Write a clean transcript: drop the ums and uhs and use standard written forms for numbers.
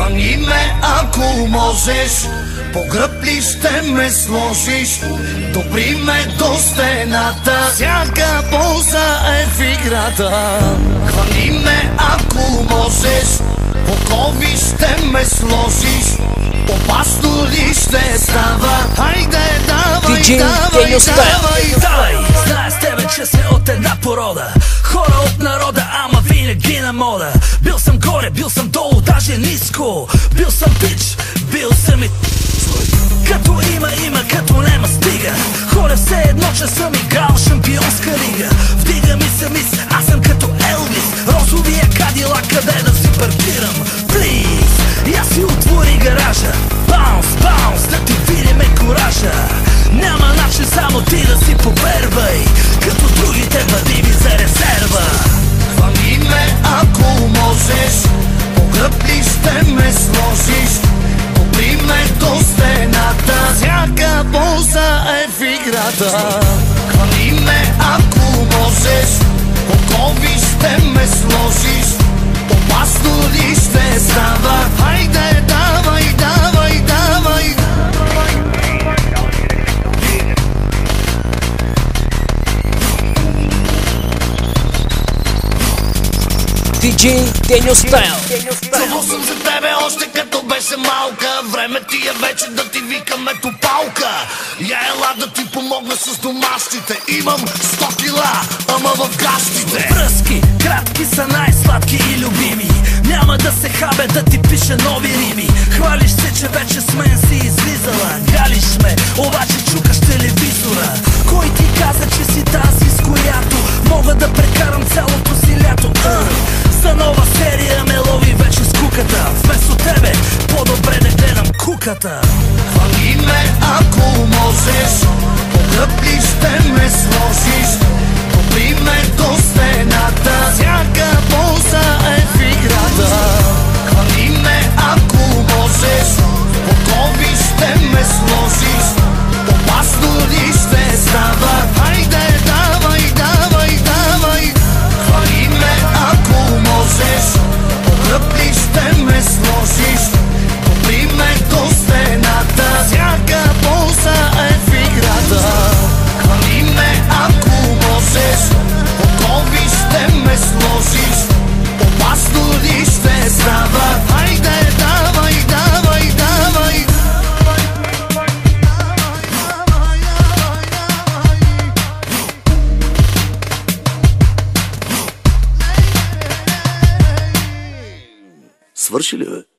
Хвани ме, ако можеш, по гръб ли ще ме сложиш, допри ме до стената, всяка полза е в играта. Хвани ме, ако можеш, по кови ще ме сложиш, опасно ли ще става? Хайде, давай, давай, давай, давай! Знае с тебе, че сме от една порода, хора от народа, ама винаги на мода. Бил съм горе, бил съм долу, даже ниско, бил съм бич, бил съм и като има, като нема стига. Хора все едно, че съм играл шампионска лига. Вдига ми се мис, аз съм като Елвис, розовия Кадилак, къде да си паркирам? Плиз, я си отвори гаража, баунс, баунс, да ти видиме коража. Няма начин само ти да си повервай, като другите бъди за резерва. Хвани ме, ако можеш, по гръб ли ще ме сложиш, допри ме до стената, всяка полза е в играта. Хвани ме, ако можеш, по кови ще ме сложиш, опасно ли ще става? Хайде, давай, давай, давай. Диджей Деньо Стайл. Чувал съм за тебе още като беше малка, време ти е вече да ти викаме топалка. Я ела да ти помогна с домашните, имам 100 кила, ама в гащите. Връзки, кратки са най-сладки и любими, няма да се хабе да ти пише нови рими. Хвалиш се, че вече с мен си излизала, галиш ме, обаче чукаш телевизора. Кой ти каза, че си тази, с която мога да прекарам цялото си лято? За нова серия ме лови вече скуката, вместо тебе по-добре да гледам куката. Хвани ме, ако можеш, по гръб ли ще ме сложиш, допри ме до стената, всяка полза е в играта. Хвани ме, ако можеш, по кови ще ме сложиш, опасно ли ще става? Хайде, давай, давай, давай. Хвани ме, ако можеш, по гръб ли ще ме сложиш, допри ме до стената, всяка полза е в играта. Хвани ме, ако можеш, по кови ще ме сложиш, опасно ли ще става? Хайде, давай, давай, давай. Свърши ли, бе?